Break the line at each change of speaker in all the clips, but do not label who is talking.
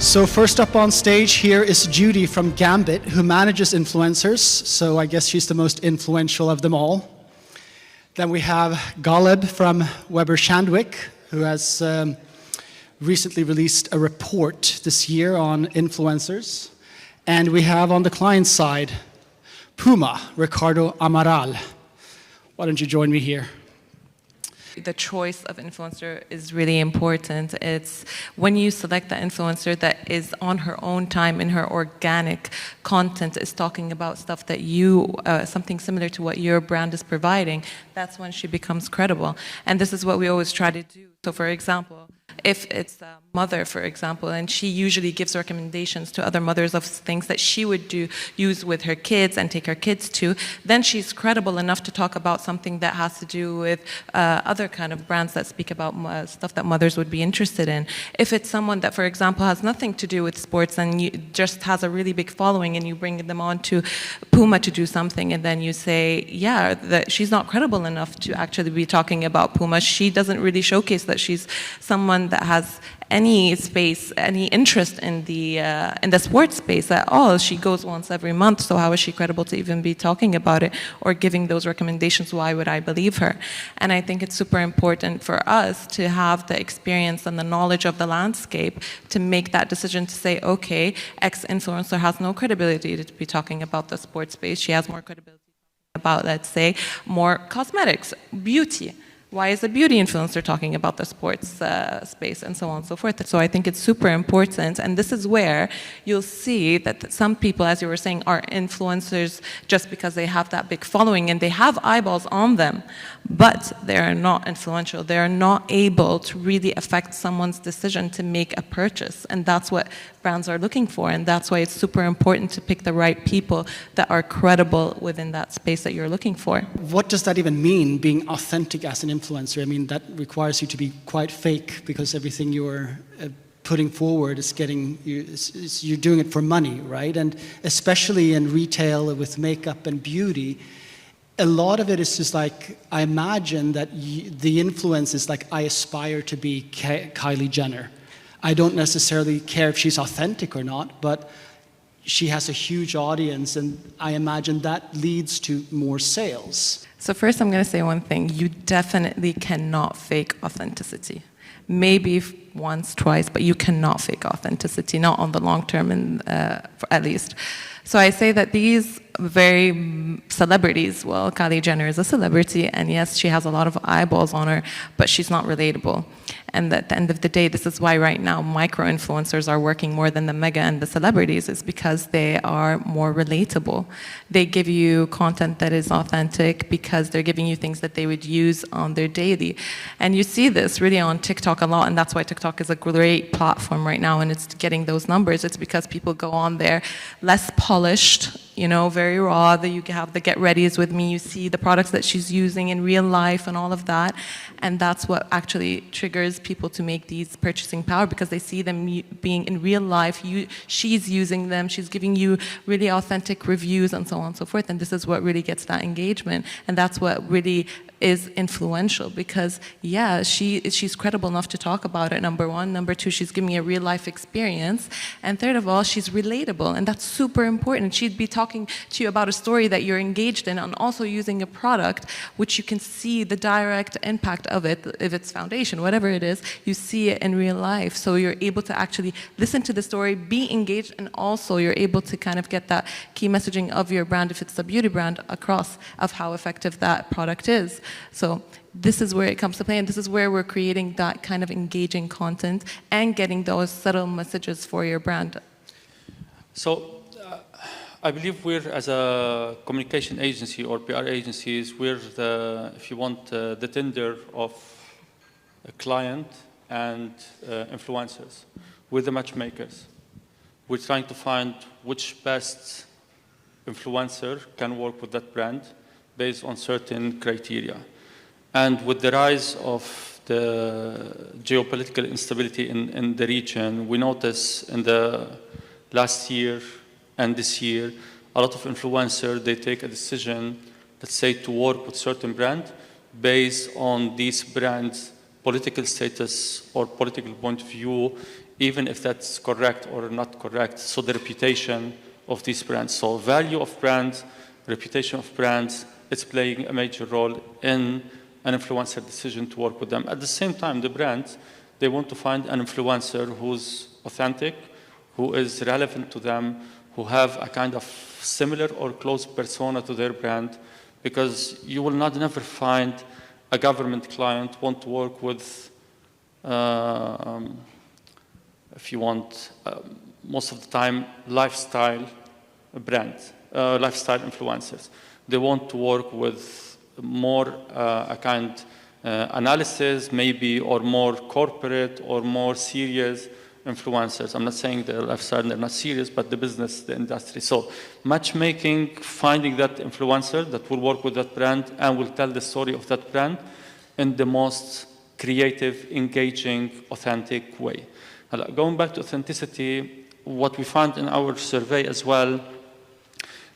So first up on stage here is Judy from Gambit, who manages influencers. So I guess she's the most influential of them all. Then we have Ghaleb from Shandwick, who has recently released a report this year on influencers. And we have on the client side, PUMA, Ricardo Amaral. Why don't you join me here?
The choice of influencer is really important. It's when you select the influencer that is on her own time in her organic content, is talking about stuff that you, something similar to what your brand is providing, that's when she becomes credible. And this is what we always try to do. So for example, if it's a mother, for example, and she usually gives recommendations to other mothers of things that she would use with her kids and take her kids to, then she's credible enough to talk about something that has to do with other kind of brands that speak about stuff that mothers would be interested in. If it's someone that, for example, has nothing to do with sports and just has a really big following, and you bring them on to PUMA to do something, and then you say, yeah, that she's not credible enough to actually be talking about PUMA. She doesn't really showcase that she's someone that has any space, any interest in the sports space at all. She goes once every month, so how is she credible to even be talking about it or giving those recommendations? Why would I believe her? And I think it's super important for us to have the experience and the knowledge of the landscape to make that decision to say, okay, X influencer has no credibility to be talking about the sports space. She has more credibility about, let's say, more cosmetics, beauty. Why is a beauty influencer talking about the sports space, and so on and so forth? So I think it's super important, and this is where you'll see that some people, as you were saying, are influencers just because they have that big following and they have eyeballs on them, but they are not influential. They are not able to really affect someone's decision to make a purchase, and that's what brands are looking for, and that's why it's super important to pick the right people that are credible within that space that you're looking for.
What does that even mean, being authentic as an influencer? I mean, that requires you to be quite fake, because everything you're putting forward is you're doing it for money, right? And especially in retail with makeup and beauty, a lot of it is just like, I imagine that the influence is like, I aspire to be Kylie Jenner. I don't necessarily care if she's authentic or not, but she has a huge audience, and I imagine that leads to more sales.
So first I'm going to say one thing. You definitely cannot fake authenticity. Maybe once, twice, but you cannot fake authenticity, not on the long term, at least. So I say that these very celebrities, well, Kylie Jenner is a celebrity, and yes, she has a lot of eyeballs on her, but she's not relatable. And at the end of the day, this is why right now micro-influencers are working more than the mega and the celebrities, is because they are more relatable. They give you content that is authentic because they're giving you things that they would use on their daily. And you see this really on TikTok a lot, and that's why TikTok is a great platform right now, and it's getting those numbers. It's because people go on there less polished, you know, very raw, that you have the get readies with me, you see the products that she's using in real life and all of that, and that's what actually triggers people to make these purchasing power, because they see them being in real life, she's using them, she's giving you really authentic reviews and so on and so forth, and this is what really gets that engagement, and that's what really is influential, because yeah, she's credible enough to talk about it, number one. Number two, she's giving me a real life experience, and third of all, she's relatable, and that's super important. She'd be talking to you about a story that you're engaged in, and also using a product which you can see the direct impact of it. If it's foundation, whatever it is, you see it in real life, so you're able to actually listen to the story, be engaged, and also you're able to kind of get that key messaging of your brand, if it's a beauty brand, across of how effective that product is. So this is where it comes to play, and this is where we're creating that kind of engaging content and getting those subtle messages for your brand.
So I believe we're, as a communication agency or PR agencies, we're the, if you want, the tender of a client and influencers. We're the matchmakers. We're trying to find which best influencer can work with that brand based on certain criteria. And with the rise of the geopolitical instability in the region, we notice in the last year and this year, a lot of influencers, they take a decision, let's say, to work with certain brand based on these brands' political status or political point of view, even if that's correct or not correct. So the reputation of these brands. So value of brands, reputation of brands, it's playing a major role in an influencer decision to work with them. At the same time, the brands, they want to find an influencer who's authentic, who is relevant to them, who have a kind of similar or close persona to their brand, because you will never find a government client want to work with, if you want, most of the time, lifestyle brands, lifestyle influencers. They want to work with more a kind analysis, maybe, or more corporate or more serious influencers. I'm not saying they're lifestyle, they're not serious, but the business, the industry. So matchmaking, finding that influencer that will work with that brand and will tell the story of that brand in the most creative, engaging, authentic way. Going back to authenticity, what we found in our survey as well,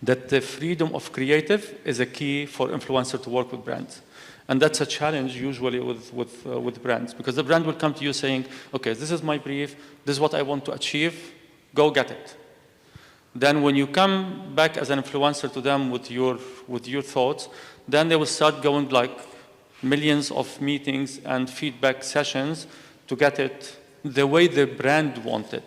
that the freedom of creative is a key for influencer to work with brands. And that's a challenge usually with brands, because the brand will come to you saying, okay, this is my brief, this is what I want to achieve, go get it. Then when you come back as an influencer to them with your thoughts, then they will start going like millions of meetings and feedback sessions to get it the way the brand wanted.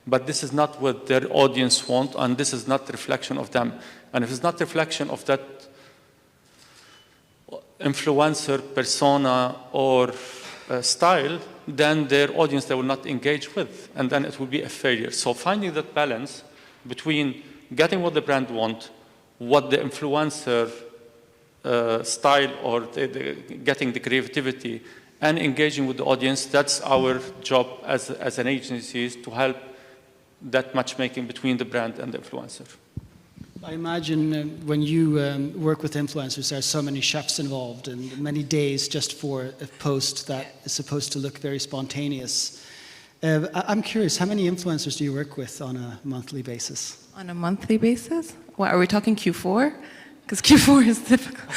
But this is not what their audience want, and this is not reflection of them. And if it's not reflection of that influencer persona or style, then their audience they will not engage with, and then it will be a failure. So finding that balance between getting what the brand want, what the influencer style or getting the creativity, and engaging with the audience, that's our job as an agency, is to help that matchmaking between the brand and the influencer.
I imagine when you work with influencers, there are so many chefs involved and many days just for a post that is supposed to look very spontaneous. I'm curious, how many influencers do you work with on a monthly basis?
On a monthly basis? What, are we talking Q4? Because Q4 is difficult.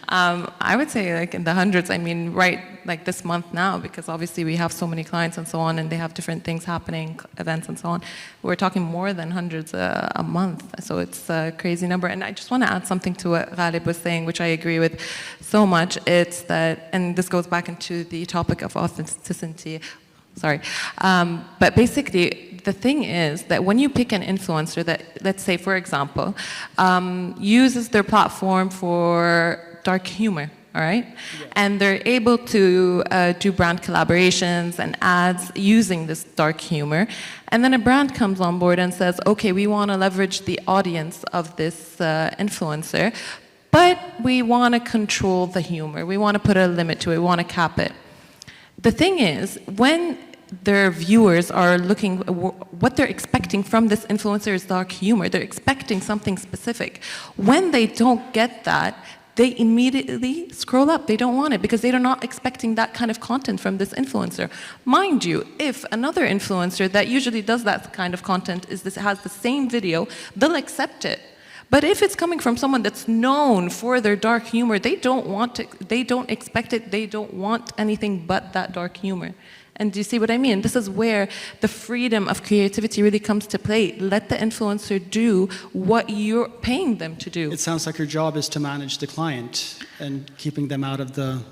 I would say like in the hundreds. I mean, right, like this month now, because obviously we have so many clients and so on, and they have different things happening, events and so on. We're talking more than hundreds a month. So it's a crazy number. And I just want to add something to what Ghaleb was saying, which I agree with so much. It's that, and this goes back into the topic of authenticity. Sorry. But basically, the thing is that when you pick an influencer that, let's say, for example, uses their platform for dark humor, all right? Yeah. And they're able to do brand collaborations and ads using this dark humor. And then a brand comes on board and says, okay, we want to leverage the audience of this influencer, but we want to control the humor. We want to put a limit to it. We want to cap it. The thing is, when their viewers are looking, what they're expecting from this influencer is dark humor. They're expecting something specific. When they don't get that, they immediately scroll up. They don't want it because they're not expecting that kind of content from this influencer. Mind you, if another influencer that usually does that kind of content has the same video, they'll accept it. But if it's coming from someone that's known for their dark humor, they don't want it, they don't expect it, they don't want anything but that dark humor. And do you see what I mean? This is where the freedom of creativity really comes to play. Let the influencer do what you're paying them to do.
It sounds like your job is to manage the client and keeping them out of the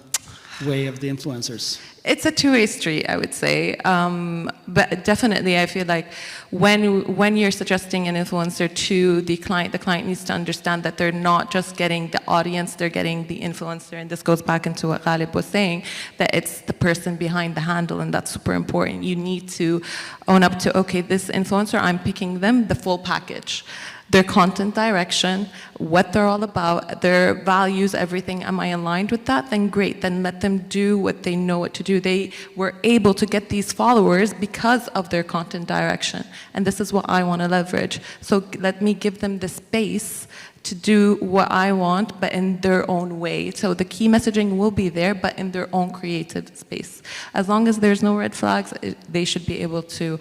way of the influencers.
It's a two-way street, I would say. But definitely, I feel like when you're suggesting an influencer to the client needs to understand that they're not just getting the audience, they're getting the influencer. And this goes back into what Ghaleb was saying, that it's the person behind the handle, and that's super important. You need to own up to, okay, this influencer, I'm picking them, the full package. Their content direction, what they're all about, their values, everything. Am I aligned with that? Then great. Then let them do what they know what to do. They were able to get these followers because of their content direction. And this is what I want to leverage. So let me give them the space to do what I want, but in their own way. So the key messaging will be there, but in their own creative space. As long as there's no red flags, they should be able to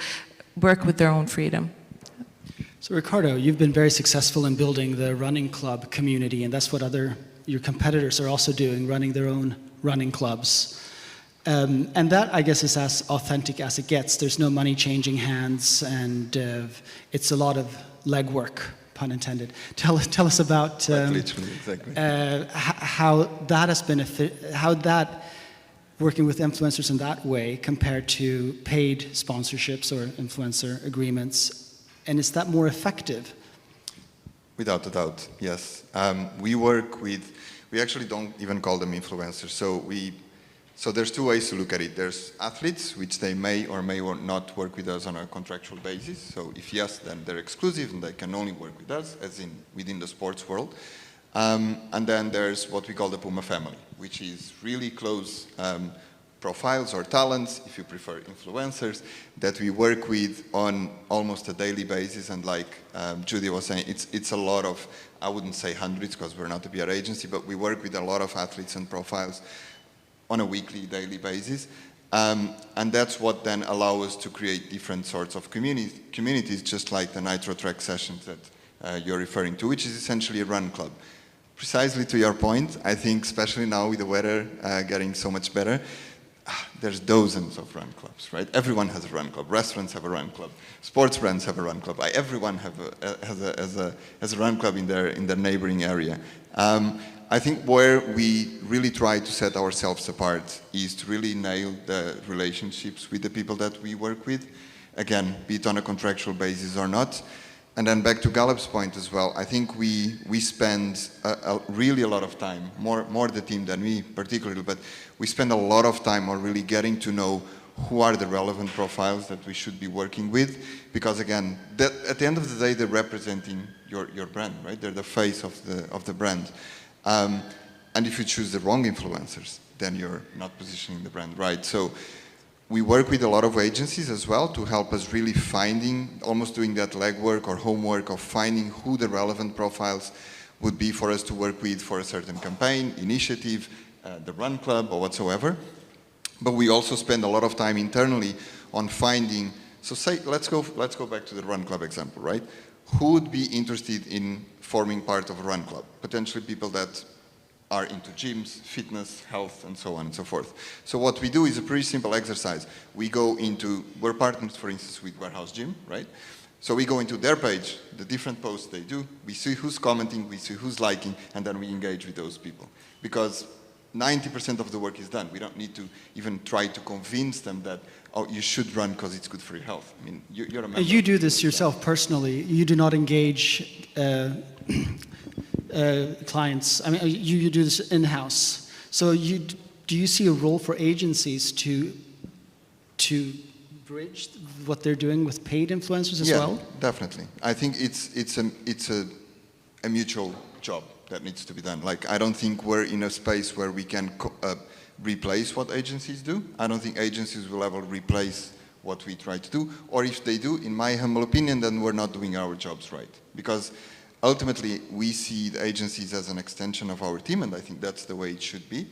work with their own freedom.
So Ricardo, you've been very successful in building the running club community, and that's what your competitors are also doing, running their own running clubs. And that, I guess, is as authentic as it gets. There's no money changing hands, and it's a lot of legwork, pun intended. Tell us about
Literally, exactly.
how that has been, how that working with influencers in that way compared to paid sponsorships or influencer agreements, and is that more effective?
Without a doubt, yes. We actually don't even call them influencers. So there's two ways to look at it. There's athletes, which they may or may not work with us on a contractual basis. So if yes, then they're exclusive and they can only work with us, as in within the sports world. And then there's what we call the PUMA family, which is really close profiles or talents, if you prefer influencers, that we work with on almost a daily basis. And like Judy was saying, it's a lot of, I wouldn't say hundreds because we're not a PR agency, but we work with a lot of athletes and profiles on a weekly, daily basis. And that's what then allows us to create different sorts of communities, just like the Nitro Track sessions that you're referring to, which is essentially a run club. Precisely to your point, I think especially now with the weather getting so much better, there's dozens of run clubs, right? Everyone has a run club. Restaurants have a run club. Sports brands have a run club. Everyone has a run club in their neighboring area. I think where we really try to set ourselves apart is to really nail the relationships with the people that we work with. Again, be it on a contractual basis or not. And then back to Ghaleb's point as well, I think we spend really a lot of time, more the team than me particularly, but we spend a lot of time on really getting to know who are the relevant profiles that we should be working with, because again, at the end of the day, they're representing your brand, right? They're the face of the brand. And if you choose the wrong influencers, then you're not positioning the brand right. So we work with a lot of agencies as well to help us really almost doing that legwork or homework of finding who the relevant profiles would be for us to work with for a certain campaign, initiative, the run club or whatsoever. But we also spend a lot of time internally on finding, so say, let's go back to the run club example, right? Who would be interested in forming part of a run club? Potentially people that are into gyms, fitness, health, and so on and so forth. So what we do is a pretty simple exercise. We're partners, for instance, with Warehouse Gym, right? So we go into their page, the different posts they do, we see who's commenting, we see who's liking, and then we engage with those people. Because 90% of the work is done. We don't need to even try to convince them that, oh, you should run because it's good for your health. I mean, you're a member.
You do this yourself personally. You do not engage clients. I mean, you do this in-house. So do you see a role for agencies to bridge what they're doing with paid influencers as well?
Yeah, definitely. I think it's a mutual job that needs to be done. Like, I don't think we're in a space where we can replace what agencies do. I don't think agencies will ever replace what we try to do. Or if they do, in my humble opinion, then we're not doing our jobs right. Because ultimately, we see the agencies as an extension of our team, and I think that's the way it should be.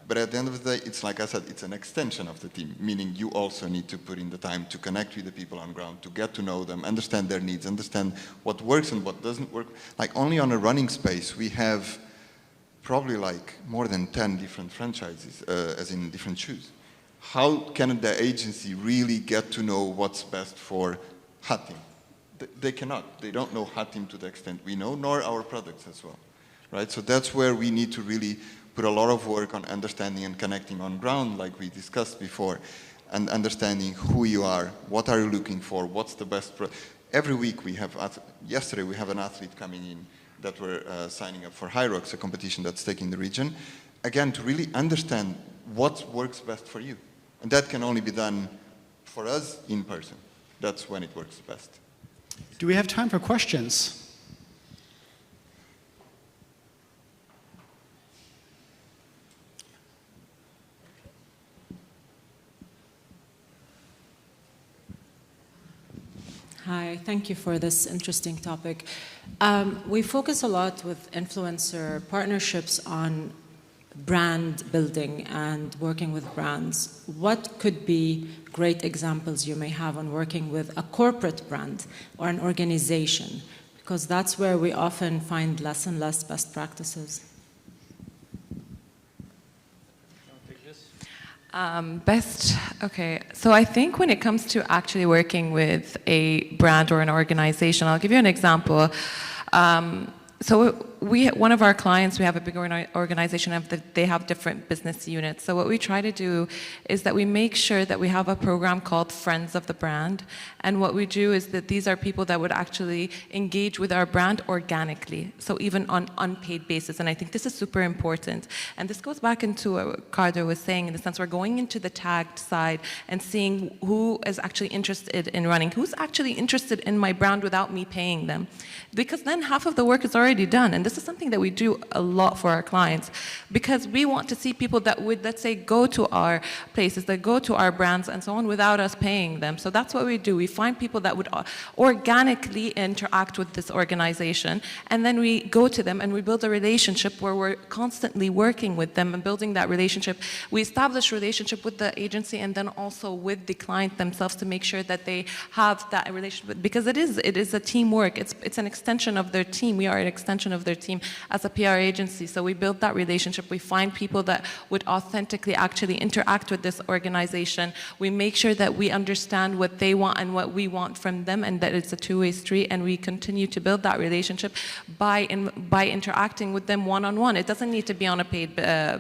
But at the end of the day, it's like I said, it's an extension of the team, meaning you also need to put in the time to connect with the people on ground, to get to know them, understand their needs, understand what works and what doesn't work. Like, only on a running space, we have probably like more than 10 different franchises, as in different shoes. How can the agency really get to know what's best for Hatim? They cannot. They don't know Hatim to the extent we know, nor our products as well, right? So that's where we need to really put a lot of work on understanding and connecting on ground, like we discussed before, and understanding who you are, what are you looking for, what's the best. Every week we have, yesterday we have an athlete coming in that we're signing up for High Rocks, a competition that's taking the region, again, to really understand what works best for you. And that can only be done for us in person. That's when it works best.
Do we have time for questions?
Hi, thank you for this interesting topic. We focus a lot with influencer partnerships on brand building and working with brands. What could be great examples you may have on working with a corporate brand or an organization? Because that's where we often find less and less best practices.
Okay. So I think when it comes to actually working with a brand or an organization, I'll give you an example. One of our clients, we have a big organization, they have different business units. So what we try to do is that we make sure that we have a program called Friends of the Brand. And what we do is that these are people that would actually engage with our brand organically, so even on unpaid basis. And I think this is super important. And this goes back into what Ricardo was saying, in the sense we're going into the tagged side and seeing who is actually interested in running, who's actually interested in my brand without me paying them. Because then half of the work is already done. And this is something that we do a lot for our clients, because we want to see people that would, let's say, go to our places, that go to our brands and so on without us paying them. So that's what we do. We find people that would organically interact with this organization, and then we go to them and we build a relationship where we're constantly working with them and building that relationship. We establish relationship with the agency and then also with the client themselves to make sure that they have that relationship, because it is a teamwork. It's an extension of their team. We are an extension of their team as a PR agency. So we build that relationship. We find people that would authentically actually interact with this organization. We make sure that we understand what they want and what we want from them, and that it's a two-way street, and we continue to build that relationship by interacting with them one-on-one. It doesn't need to be on a paid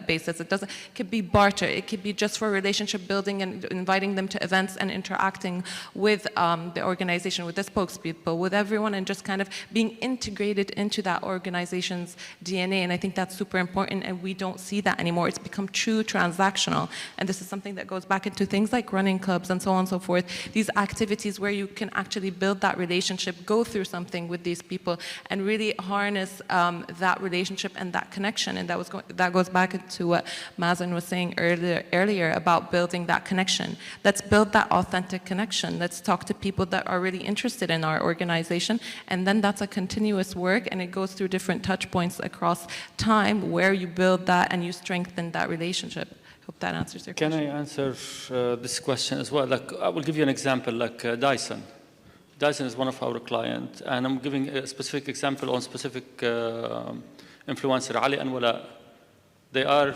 basis. It could be barter. It could be just for relationship building and inviting them to events and interacting with the organization, with the spokespeople, with everyone, and just kind of being integrated into that organization's DNA. And I think that's super important, and we don't see that anymore. It's become true transactional, and this is something that goes back into things like running clubs and so on and so forth. These activities where you can actually build that relationship, go through something with these people, and really harness that relationship and that connection. And that goes back into what Mazen was saying earlier about building that connection. Let's build that authentic connection. Let's talk to people that are really interested in our organization, and then that's a continuous work, and it goes through different touch points across time where you build that and you strengthen that relationship. Hope that answers your question.
Can I answer this question as well? Like, I will give you an example, like Dyson. Dyson is one of our clients, and I'm giving a specific example on specific influencer, Ali and Wala. They are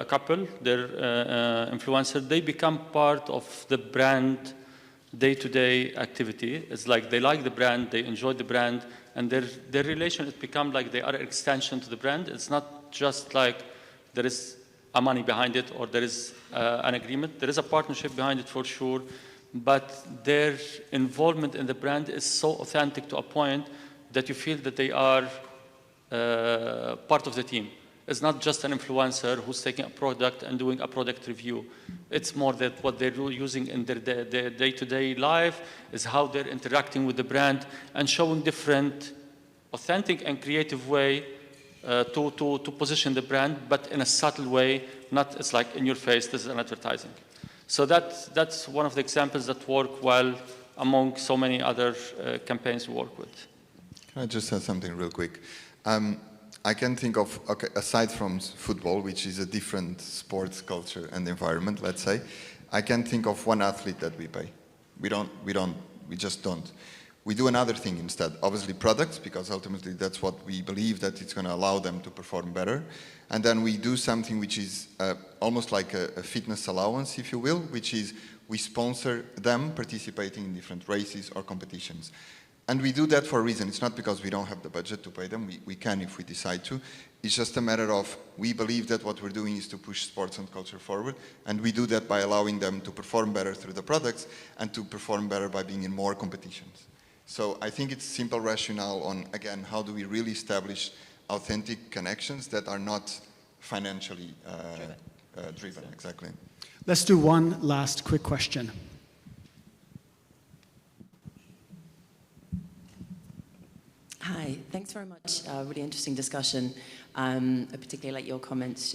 a couple, they're influencer. They become part of the brand day-to-day activity. It's like they like the brand, they enjoy the brand, and their relation has become like they are an extension to the brand. It's not just like there is a money behind it or there is an agreement. There is a partnership behind it for sure, but their involvement in the brand is so authentic to a point that you feel that they are part of the team. It's not just an influencer who's taking a product and doing a product review. It's more that what they're using in their day-to-day life is how they're interacting with the brand and showing different authentic and creative way to position the brand, but in a subtle way, not it's like in your face, this is an advertising. So that's one of the examples that work well among so many other campaigns we work with.
Can I just say something real quick? I can think of, okay, aside from football, which is a different sports culture and environment, let's say, I can think of one athlete that we pay. We just don't. We do another thing instead, obviously products, because ultimately that's what we believe that it's going to allow them to perform better. And then we do something which is almost like a fitness allowance, if you will, which is we sponsor them participating in different races or competitions. And we do that for a reason. It's not because we don't have the budget to pay them. We can if we decide to. It's just a matter of we believe that what we're doing is to push sports and culture forward. And we do that by allowing them to perform better through the products and to perform better by being in more competitions. So I think it's simple rationale on, again, how do we really establish authentic connections that are not financially driven. Exactly.
Let's do one last quick question.
Hi, thanks very much. Really interesting discussion. I particularly like your comments,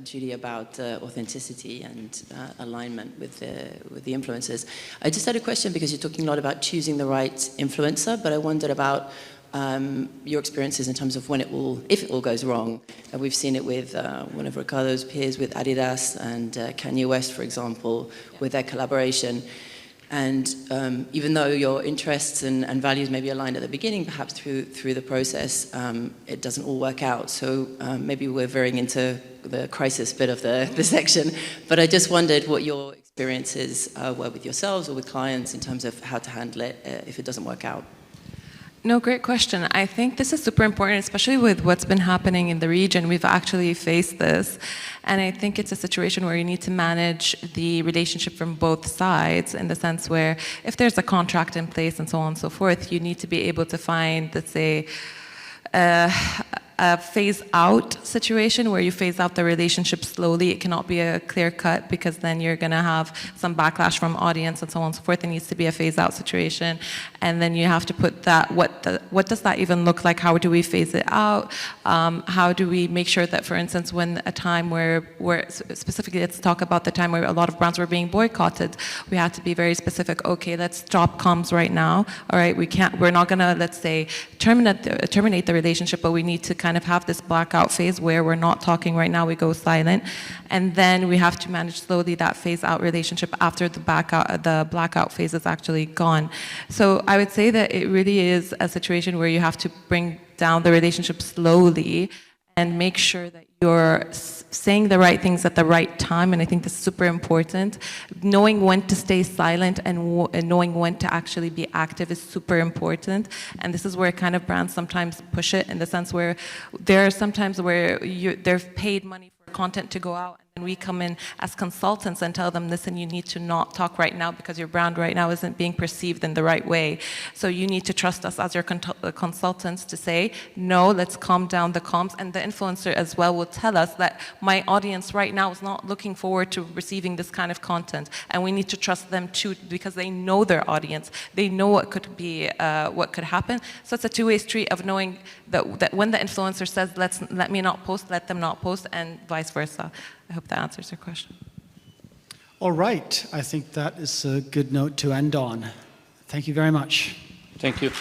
Judy, about authenticity and alignment with the influencers. I just had a question because you're talking a lot about choosing the right influencer, but I wondered about your experiences in terms of when if it all goes wrong. We've seen it with one of Ricardo's peers with Adidas and Kanye West, for example, with their collaboration. And even though your interests and values may be aligned at the beginning, perhaps through the process, it doesn't all work out. So maybe we're veering into the crisis bit of the section. But I just wondered what your experiences were with yourselves or with clients in terms of how to handle it if it doesn't work out.
No, great question. I think this is super important, especially with what's been happening in the region. We've actually faced this. And I think it's a situation where you need to manage the relationship from both sides, in the sense where if there's a contract in place and so on and so forth, you need to be able to find, let's say, a phase-out situation where you phase out the relationship slowly. It cannot be a clear cut, because then you're going to have some backlash from audience and so on and so forth. It needs to be a phase-out situation. And then you have to put that, what does that even look like? How do we phase it out? How do we make sure that, for instance, when a time where specifically, let's talk about the time where a lot of brands were being boycotted, we had to be very specific. Okay, let's stop comms right now. All right, we're not going to, let's say, terminate the relationship, but we need to kind of have this blackout phase where we're not talking right now, we go silent, and then we have to manage slowly that phase out relationship after the blackout phase is actually gone. So I would say that it really is a situation where you have to bring down the relationship slowly and make sure that you're saying the right things at the right time, and I think this is super important. Knowing when to stay silent and knowing when to actually be active is super important, and this is where kind of brands sometimes push it, in the sense where there are sometimes where they're paid money for content to go out, and we come in as consultants and tell them, listen, you need to not talk right now because your brand right now isn't being perceived in the right way. So you need to trust us as your consultants to say, no, let's calm down the comms. And the influencer as well will tell us that my audience right now is not looking forward to receiving this kind of content. And we need to trust them too, because they know their audience. They know what could be, what could happen. So it's a two-way street of knowing that when the influencer says, let me not post, let them not post, and vice versa. I hope that answers your question.
All right. I think that is a good note to end on. Thank you very much.
Thank you.